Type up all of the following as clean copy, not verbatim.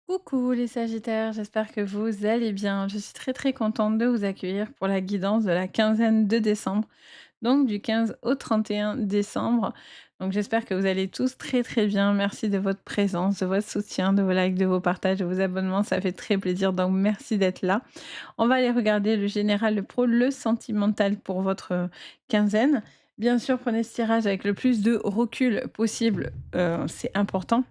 Coucou les Sagittaires, j'espère que vous allez bien. Je suis très contente de vous accueillir pour la guidance de la quinzaine de décembre, donc du 15 au 31 décembre. Donc j'espère que vous allez tous très bien. Merci de votre présence, de votre soutien, de vos likes, de vos partages, de vos abonnements. Ça fait très plaisir, donc merci d'être là. On va aller regarder le général, le pro, le sentimental pour votre quinzaine. Bien sûr, prenez ce tirage avec le plus de recul possible, c'est important.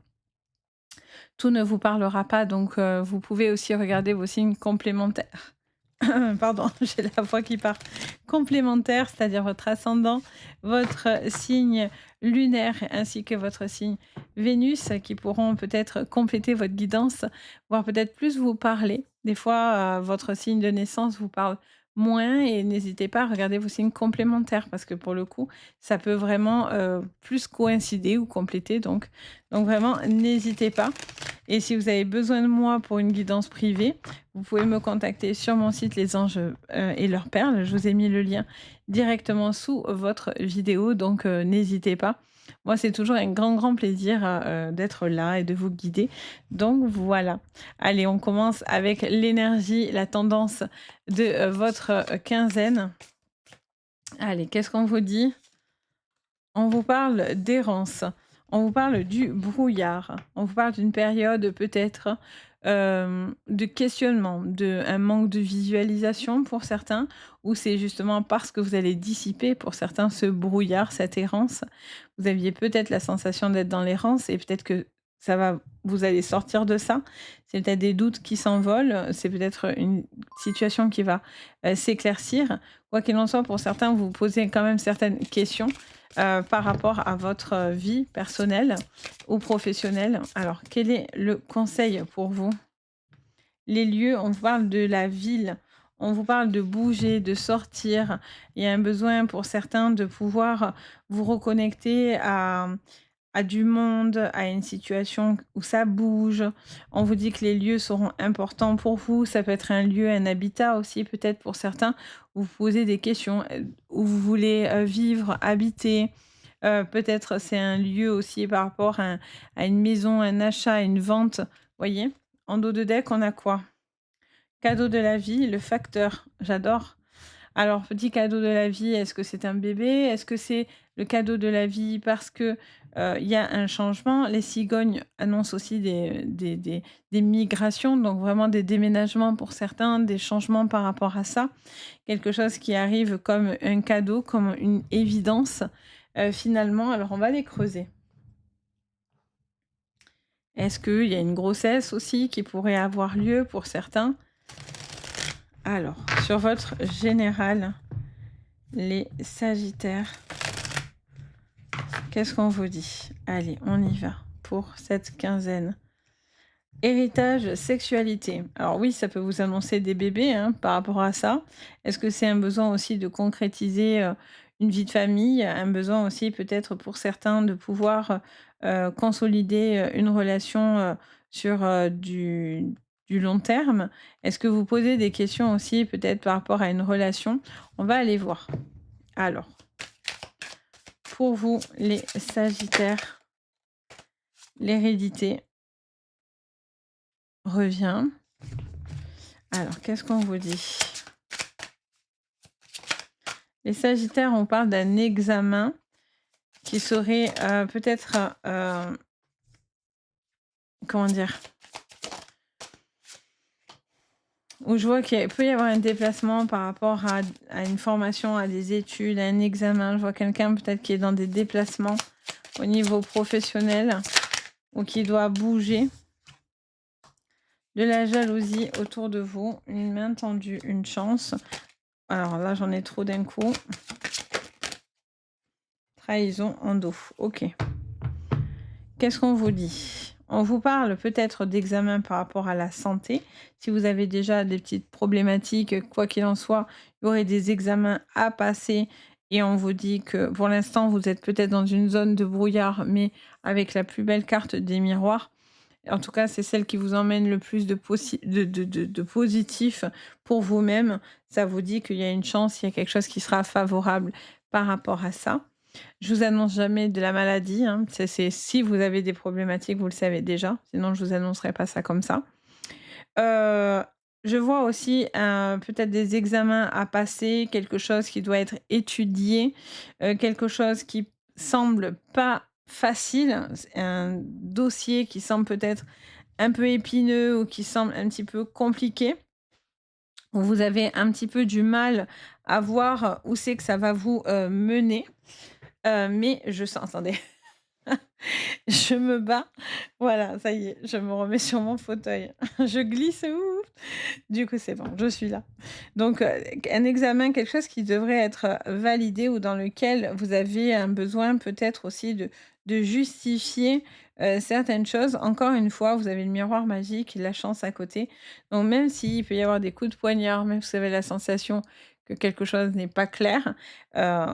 Tout ne vous parlera pas, donc vous pouvez aussi regarder vos signes complémentaires. Pardon, j'ai la voix qui part. Complémentaires, c'est-à-dire votre ascendant, votre signe lunaire ainsi que votre signe Vénus qui pourront peut-être compléter votre guidance, voire peut-être plus vous parler. Des fois, votre signe de naissance vous parle moins et n'hésitez pas à regarder vos signes complémentaires parce que pour le coup, ça peut vraiment plus coïncider ou compléter. Donc vraiment, n'hésitez pas. Et si vous avez besoin de moi pour une guidance privée, vous pouvez me contacter sur mon site Les Anges et leurs perles. Je vous ai mis le lien directement sous votre vidéo, donc n'hésitez pas. Moi, c'est toujours un grand plaisir d'être là et de vous guider. Donc voilà. Allez, on commence avec l'énergie, la tendance de votre quinzaine. Allez, qu'est-ce qu'on vous dit? On vous parle d'errance, on vous parle du brouillard, on vous parle d'une période peut-être, de questionnement, de un manque de visualisation pour certains, ou c'est justement parce que vous allez dissiper pour certains ce brouillard, cette errance. Vous aviez peut-être la sensation d'être dans l'errance et peut-être que ça va vous allez sortir de ça. C'est peut-être des doutes qui s'envolent, c'est peut-être une situation qui va, s'éclaircir. Quoi qu'il en soit, pour certains, vous vous posez quand même certaines questions par rapport à votre vie personnelle ou professionnelle. Alors, quel est le conseil pour vous? Les lieux, on vous parle de la ville, on vous parle de bouger, de sortir. Il y a un besoin pour certains de pouvoir vous reconnecter à du monde, à une situation où ça bouge. On vous dit que les lieux seront importants pour vous. Ça peut être un lieu, un habitat aussi, peut-être pour certains, où vous posez des questions, où vous voulez vivre, habiter. Peut-être c'est un lieu aussi par rapport à une maison, un achat, une vente. Voyez? En dos de deck, on a quoi? Cadeau de la vie, le facteur. J'adore. Alors, petit cadeau de la vie, est-ce que c'est un bébé? Est-ce que c'est le cadeau de la vie parce que, il y a un changement? Les cigognes annoncent aussi des migrations, donc vraiment des déménagements pour certains, des changements par rapport à ça. Quelque chose qui arrive comme un cadeau, comme une évidence, finalement. Alors on va les creuser. Est-ce qu'il y a une grossesse aussi qui pourrait avoir lieu pour certains? Alors, sur votre général, les sagittaires. Qu'est-ce qu'on vous dit? Allez, on y va pour cette quinzaine. Héritage, sexualité. Alors oui, ça peut vous annoncer des bébés hein, par rapport à ça. Est-ce que c'est un besoin aussi de concrétiser une vie de famille? Un besoin aussi peut-être pour certains de pouvoir consolider une relation sur du long terme? Est-ce que vous posez des questions aussi peut-être par rapport à une relation? On va aller voir. Alors, pour vous, les Sagittaires, l'hérédité revient. Alors, qu'est-ce qu'on vous dit? Les Sagittaires, on parle d'un examen qui serait peut-être, comment dire? Où je vois qu'il peut y avoir un déplacement par rapport à une formation, à des études, à un examen. Je vois quelqu'un peut-être qui est dans des déplacements au niveau professionnel ou qui doit bouger. De la jalousie autour de vous, une main tendue, une chance. Alors là, j'en ai trop d'un coup. Trahison en dos. Ok. Qu'est-ce qu'on vous dit? On vous parle peut-être d'examen par rapport à la santé. Si vous avez déjà des petites problématiques, quoi qu'il en soit, il y aurait des examens à passer. Et on vous dit que pour l'instant, vous êtes peut-être dans une zone de brouillard, mais avec la plus belle carte des miroirs. En tout cas, c'est celle qui vous emmène le plus de positif pour vous-même. Ça vous dit qu'il y a une chance, il y a quelque chose qui sera favorable par rapport à ça. Je vous annonce jamais de la maladie, hein. C'est si vous avez des problématiques, vous le savez déjà, sinon je vous annoncerai pas ça comme ça. Heu, je vois aussi, peut-être des examens à passer, quelque chose qui doit être étudié, quelque chose qui semble pas facile, c'est un dossier qui semble peut-être un peu épineux ou qui semble un petit peu compliqué, où vous avez un petit peu du mal à voir où c'est que ça va vous, mener, mais je sens attendez. Je me bats. Voilà, ça y est, je me remets sur mon fauteuil. Je glisse, ouh! Du coup, c'est bon, je suis là. Donc, un examen, quelque chose qui devrait être, validé ou dans lequel vous avez un besoin peut-être aussi de justifier, certaines choses. Encore une fois, vous avez le miroir magique, la chance à côté. Donc même s'il peut y avoir des coups de poignard, même si vous avez la sensation que quelque chose n'est pas clair,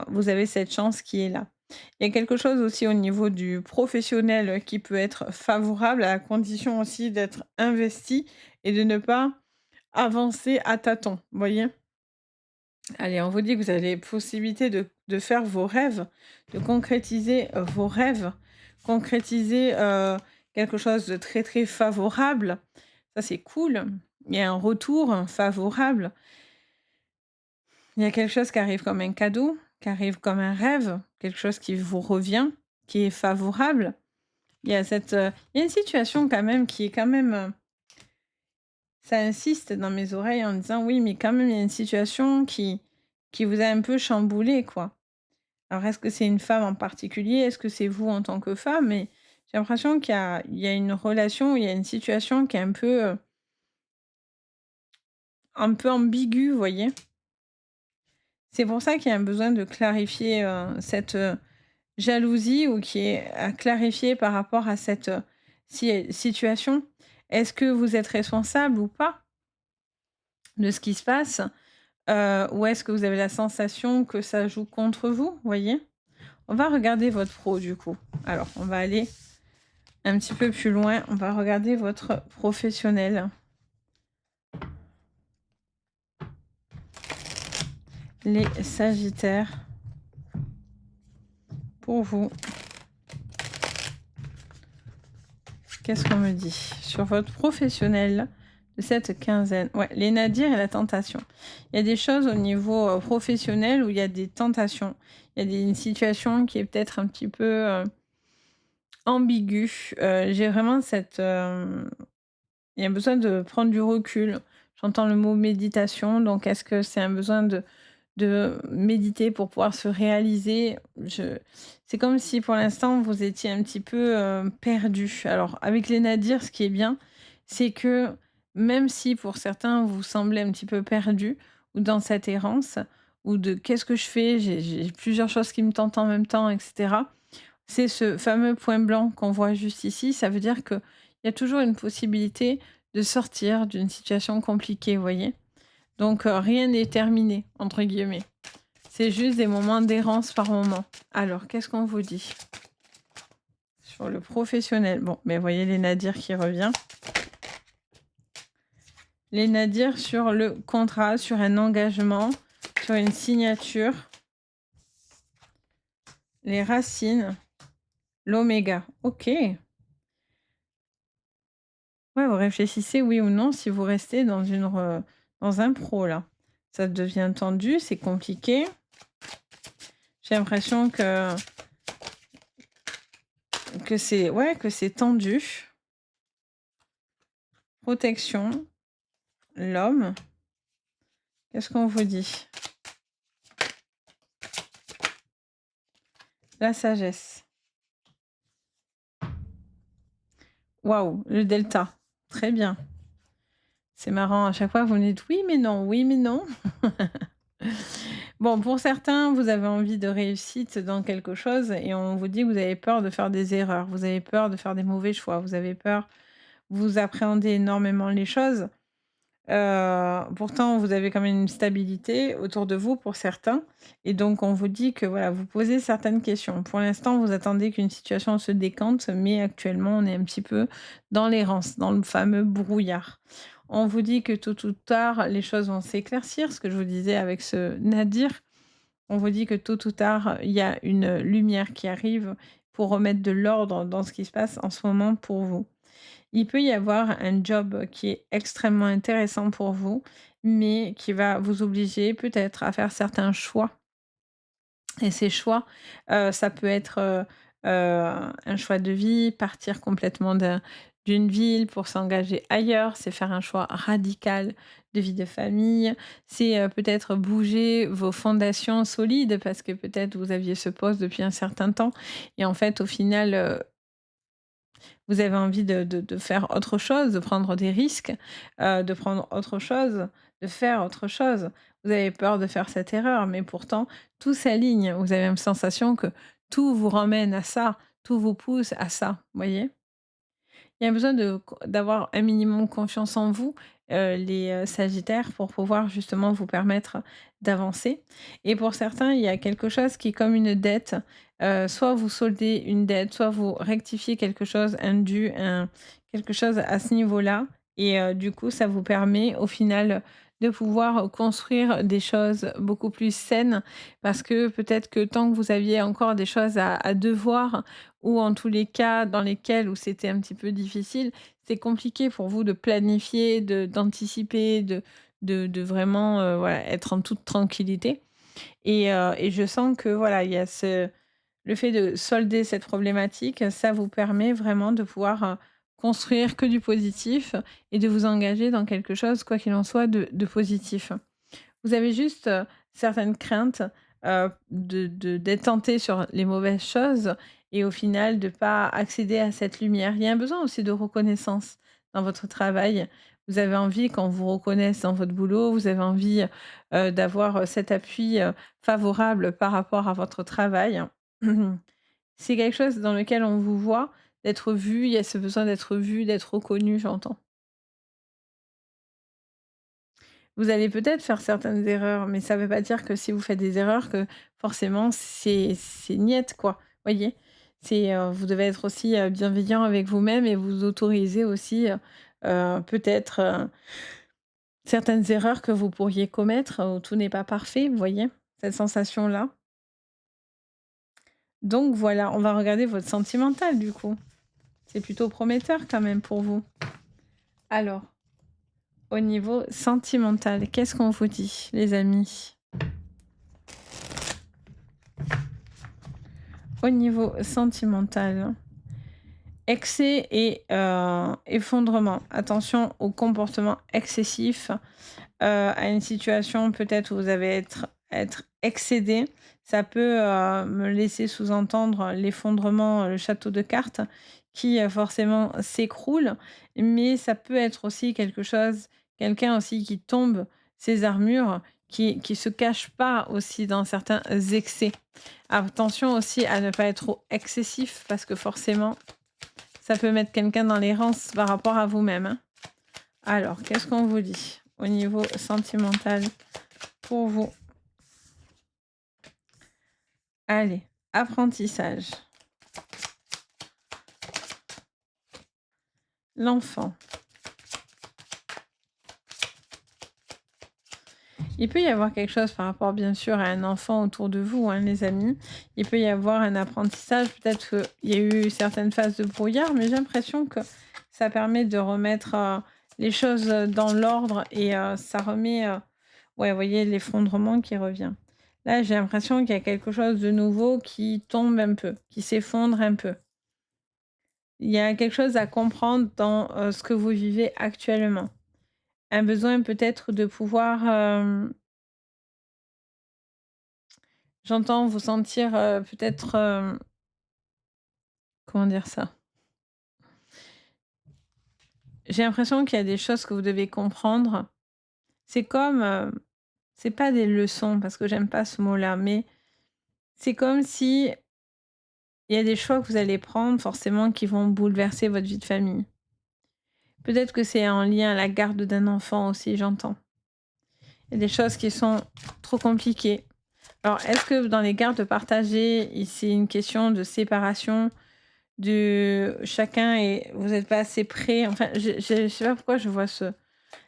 vous avez cette chance qui est là. Il y a quelque chose aussi au niveau du professionnel, qui peut être favorable à la condition aussi d'être investi et de ne pas avancer à tâtons, vous voyez? Allez, on vous dit que vous avez possibilité de faire vos rêves, de concrétiser, vos rêves, concrétiser, quelque chose de très, très favorable. Ça, c'est cool. Il y a un retour favorable. Il y a quelque chose qui arrive comme un cadeau, qui arrive comme un rêve, quelque chose qui vous revient, qui est favorable. Il y a une situation quand même qui est quand même, ça insiste dans mes oreilles en me disant: «Oui, mais quand même, il y a une situation qui vous a un peu chamboulé quoi». Alors est-ce que c'est une femme en particulier? Est-ce que c'est vous en tant que femme? Mais j'ai l'impression qu'il y a une relation, il y a une situation qui est un peu ambiguë, vous voyez? C'est pour ça qu'il y a un besoin de clarifier, cette, jalousie ou qui est à clarifier par rapport à cette, situation. Est-ce que vous êtes responsable ou pas de ce qui se passe? Ou est-ce que vous avez la sensation que ça joue contre vous? Vous voyez? On va regarder votre pro du coup. Alors, on va aller un petit peu plus loin. On va regarder votre professionnel. Les Sagittaires, pour vous, qu'est-ce qu'on me dit sur votre professionnel de cette quinzaine? Ouais, les nadirs et la tentation. Il y a des choses au niveau professionnel où il y a des tentations. Il y a une situation qui est peut-être un petit peu ambiguë. J'ai vraiment cette, il y a besoin de prendre du recul. J'entends le mot méditation, donc est-ce que c'est un besoin de méditer pour pouvoir se réaliser? C'est comme si pour l'instant vous étiez un petit peu, perdu. Alors avec les nadirs, ce qui est bien, c'est que même si pour certains vous semblez un petit peu perdu ou dans cette errance ou de: «Qu'est-ce que je fais? J'ai plusieurs choses qui me tentent en même temps» et cetera. C'est ce fameux point blanc qu'on voit juste ici, ça veut dire qu'il y a toujours une possibilité de sortir d'une situation compliquée, vous voyez? Donc rien n'est «terminé» entre guillemets. C'est juste des moments d'errance par moment. Alors qu'est-ce qu'on vous dit? Sur le professionnel, bon, mais vous voyez les nadirs qui revient. Les nadirs sur le contrat, sur un engagement, sur une signature. Les racines, l'oméga. OK. Ouais, vous réfléchissez oui ou non si vous restez dans un pro là. Ça devient tendu, c'est compliqué. J'ai l'impression que c'est ouais, que c'est tendu. Protection, l'homme. Qu'est-ce qu'on vous dit? La sagesse. Waouh, le delta. Très bien. C'est marrant, à chaque fois vous me dites: «Oui mais non, oui mais non». Bon, pour certains, vous avez envie de réussite dans quelque chose et on vous dit que vous avez peur de faire des erreurs, vous avez peur de faire des mauvais choix, vous avez peur, vous appréhendez énormément les choses. Pourtant, vous avez quand même une stabilité autour de vous pour certains et donc on vous dit que voilà, vous posez certaines questions. Pour l'instant, vous attendez qu'une situation se décante, mais actuellement, on est un petit peu dans l'errance, dans le fameux brouillard. On vous dit que tôt ou tard, les choses vont s'éclaircir, ce que je vous disais avec ce nadir. On vous dit que tôt ou tard, il y a une lumière qui arrive pour remettre de l'ordre dans ce qui se passe en ce moment pour vous. Il peut y avoir un job qui est extrêmement intéressant pour vous, mais qui va vous obliger peut-être à faire certains choix et ces choix, ça peut être, un choix de vie, partir complètement d'une ville pour s'engager ailleurs, c'est faire un choix radical de vie de famille, c'est, peut-être bouger vos fondations solides parce que peut-être vous aviez ce poste depuis un certain temps et en fait au final, vous avez envie de faire autre chose, de prendre des risques, de prendre autre chose, de faire autre chose. Vous avez peur de faire cette erreur, mais pourtant tout s'aligne. Vous avez une sensation que tout vous ramène à ça, tout vous pousse à ça, voyez? Il y a besoin d'avoir un minimum confiance en vous, les, sagittaires, pour pouvoir justement vous permettre d'avancer et pour certains, il y a quelque chose qui est comme une dette, soit vous soldez une dette, soit vous rectifiez quelque chose, un dû, un quelque chose à ce niveau-là et du coup, ça vous permet au final de pouvoir construire des choses beaucoup plus saines parce que peut-être que tant que vous aviez encore des choses à devoir, ou en tous les cas dans lesquels où c'était un petit peu difficile, c'est compliqué pour vous de planifier, d'anticiper, de vraiment, voilà, être en toute tranquillité et je sens que voilà, il y a le fait de solder cette problématique, ça vous permet vraiment de pouvoir, construire que du positif et de vous engager dans quelque chose, quoi qu'il en soit, de positif. Vous avez juste, certaines craintes, d'être tenté sur les mauvaises choses et au final de pas accéder à cette lumière. Il y a un besoin aussi de reconnaissance dans votre travail. Vous avez envie qu'on vous reconnaisse dans votre boulot, vous avez envie, d'avoir, cet appui, favorable par rapport à votre travail. C'est quelque chose dans lequel on vous voit, d'être vu, il y a ce besoin d'être vu, d'être reconnu, j'entends. Vous allez peut-être faire certaines erreurs, mais ça ne veut pas dire que si vous faites des erreurs que forcément c'est niette quoi, voyez? Vous devez être aussi, bienveillant avec vous-même et vous autoriser aussi, peut-être, certaines erreurs que vous pourriez commettre, où tout n'est pas parfait, vous voyez? Cette sensation-là. Donc voilà, on va regarder votre sentimental du coup. C'est plutôt prometteur quand même pour vous. Alors, au niveau sentimental, qu'est-ce qu'on vous dit les amis? Au niveau sentimental, excès et effondrement. Attention au comportement excessif, à une situation peut-être où vous avez être excédé. Ça peut, me laisser sous-entendre l'effondrement, le château de cartes qui, forcément s'écroule. Mais ça peut être aussi quelque chose quelqu'un aussi qui tombe ses armures, qui se cache pas aussi dans certains excès. Attention aussi à ne pas être trop excessif parce que forcément, ça peut mettre quelqu'un dans l'errance par rapport à vous-même, hein. Alors, qu'est-ce qu'on vous dit au niveau sentimental pour vous? Allez, apprentissage, l'enfant. Il peut y avoir quelque chose par rapport, bien sûr, à un enfant autour de vous, hein, les amis. Il peut y avoir un apprentissage. Peut-être qu'il y a eu certaines phases de brouillard, mais j'ai l'impression que ça permet de remettre les choses dans l'ordre et ça remet, ouais, vous voyez, l'effondrement qui revient. Là, j'ai l'impression qu'il y a quelque chose de nouveau qui tombe un peu, qui s'effondre un peu. Il y a quelque chose à comprendre dans ce que vous vivez actuellement. Un besoin peut-être de pouvoir, j'entends vous sentir, peut-être, comment dire ça? J'ai l'impression qu'il y a des choses que vous devez comprendre. C'est comme, c'est pas des leçons parce que j'aime pas ce mot-là, mais c'est comme si il y a des choix que vous allez prendre forcément qui vont bouleverser votre vie de famille. Peut-être que c'est en lien à la garde d'un enfant aussi, j'entends. Il y a des choses qui sont trop compliquées. Alors, est-ce que dans les gardes partagées, c'est une question de séparation, de chacun et vous n'êtes pas assez près? Enfin, je sais pas pourquoi je vois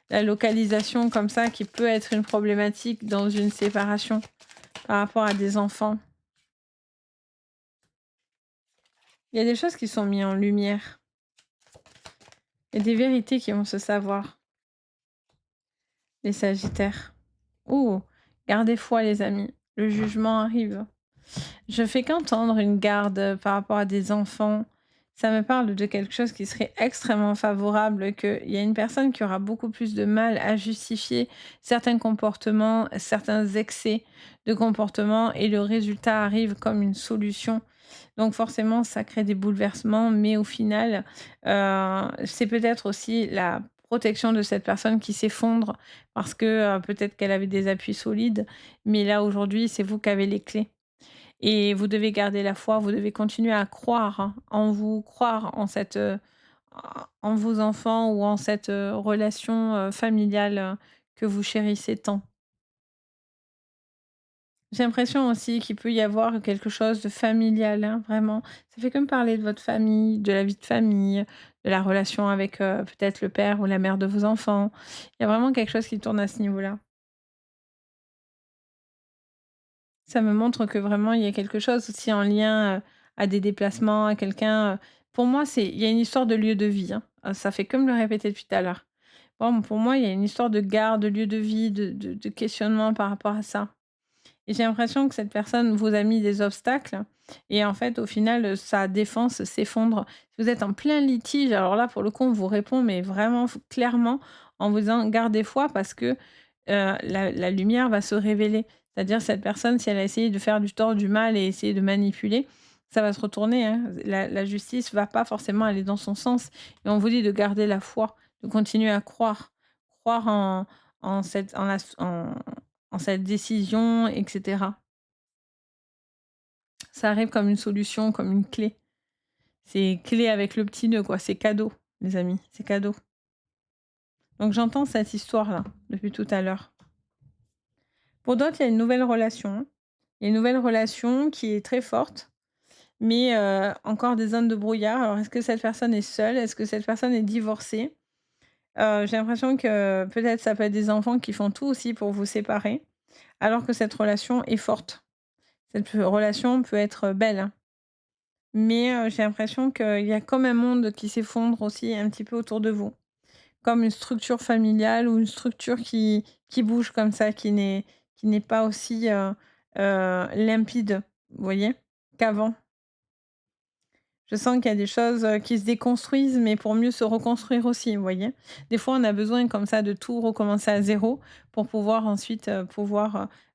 la localisation comme ça qui peut être une problématique dans une séparation. par rapport à des enfants. Il y a des choses qui sont mises en lumière. Il y a des vérités qui vont se savoir, les Sagittaires. Oh, gardez foi les amis, le jugement arrive. Je fais qu'entendre une garde par rapport à des enfants. Ça me parle de quelque chose qui serait extrêmement favorable, qu'il y a une personne qui aura beaucoup plus de mal à justifier certains comportements, certains excès de comportement et le résultat arrive comme une solution. Donc forcément, ça crée des bouleversements, mais au final, c'est peut-être aussi la protection de cette personne qui s'effondre parce que, peut-être qu'elle avait des appuis solides, mais là aujourd'hui, c'est vous qui avez les clés. Et vous devez garder la foi, vous devez continuer à croire, hein, en vous, croire en cette, en vos enfants ou en cette, relation, familiale, que vous chérissez tant. J'ai l'impression aussi qu'il peut y avoir quelque chose de familial, hein, vraiment. Ça fait que me parler de votre famille, de la vie de famille, de la relation avec, peut-être le père ou la mère de vos enfants. Il y a vraiment quelque chose qui tourne à ce niveau-là. Ça me montre que vraiment il y a quelque chose aussi en lien, à des déplacements, à quelqu'un, pour moi, c'est il y a une histoire de lieu de vie, hein. Ça fait que me le répéter depuis tout à l'heure. Bon, pour moi, il y a une histoire de gare, de lieu de vie, de questionnement par rapport à ça. Et j'ai l'impression que cette personne vous a mis des obstacles et en fait, au final, sa défense s'effondre. Si vous êtes en plein litige, alors là, pour le coup, on vous répond, mais vraiment clairement en vous disant: «Gardez foi parce que, la lumière va se révéler». C'est-à-dire cette personne, si elle a essayé de faire du tort, du mal et essayer de manipuler, ça va se retourner, hein. La justice va pas forcément aller dans son sens et on vous dit de garder la foi, de continuer à croire. Croire en cette en cette décision et cetera. Ça arrive comme une solution, comme une clé. C'est clé avec le petit nœud, quoi. C'est cadeau, les amis, c'est cadeau. Donc j'entends cette histoire-là, depuis tout à l'heure. Pour d'autres, il y a une nouvelle relation. Il y a une nouvelle relation qui est très forte, mais encore des zones de brouillard. Alors est-ce que cette personne est seule? Est-ce que cette personne est divorcée? J'ai l'impression que peut-être ça peut être des enfants qui font tout aussi pour vous séparer, alors que cette relation est forte. Cette relation peut être belle, hein. Mais j'ai l'impression qu'il y a comme un monde qui s'effondre aussi un petit peu autour de vous. Comme une structure familiale ou une structure qui bouge comme ça, qui n'est pas aussi, limpide, vous voyez? Qu'avant. Je sens qu'il y a des choses, qui se déconstruisent, mais pour mieux se reconstruire aussi, vous voyez? Des fois, on a besoin comme ça de tout recommencer à zéro pour pouvoir ensuite,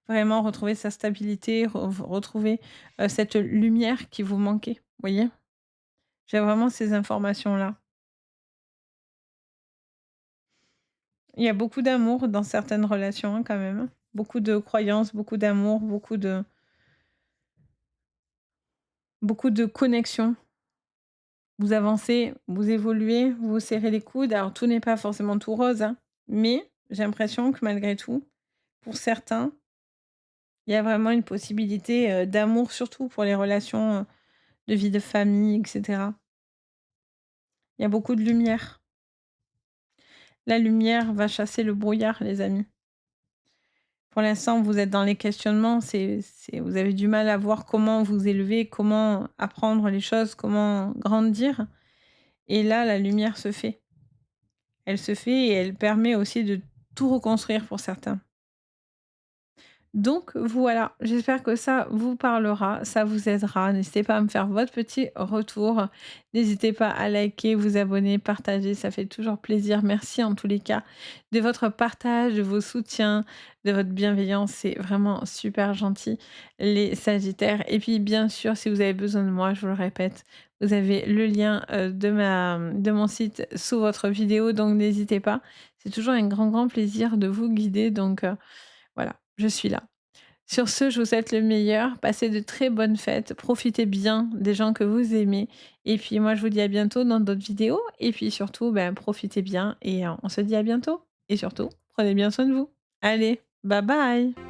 vraiment retrouver sa stabilité, retrouver, cette lumière qui vous manquait, vous voyez? J'ai vraiment ces informations-là. Il y a beaucoup d'amour dans certaines relations, hein, quand même, hein. Beaucoup de croyances, beaucoup d'amour, beaucoup de connexion. Vous avancez, vous évoluez, vous vous serrez les coudes. Alors tout n'est pas forcément tout rose, hein, mais j'ai l'impression que malgré tout, pour certains, il y a vraiment une possibilité, d'amour, surtout pour les relations, de vie de famille et cetera. Il y a beaucoup de lumière. La lumière va chasser le brouillard, les amis. Pour l'instant, vous êtes dans les questionnements, vous avez du mal à voir comment vous élever, comment apprendre les choses, comment grandir et là, la lumière se fait. Elle se fait et elle permet aussi de tout reconstruire pour certains. Donc voilà, j'espère que ça vous parlera, ça vous aidera. N'hésitez pas à me faire votre petit retour. N'hésitez pas à liker, vous abonner, partager, ça fait toujours plaisir. Merci en tous les cas de votre partage, de vos soutiens, de votre bienveillance. C'est vraiment super gentil, les Sagittaires. Et puis bien sûr, si vous avez besoin de moi, je vous le répète, vous avez le lien de mon site sous votre vidéo, donc n'hésitez pas. C'est toujours un grand, grand plaisir de vous guider. Donc voilà, je suis là. Sur ce, je vous souhaite le meilleur. Passez de très bonnes fêtes. Profitez bien des gens que vous aimez. Et puis moi, je vous dis à bientôt dans d'autres vidéos. Et puis surtout, ben, profitez bien et on se dit à bientôt. Et surtout, prenez bien soin de vous. Allez, bye bye.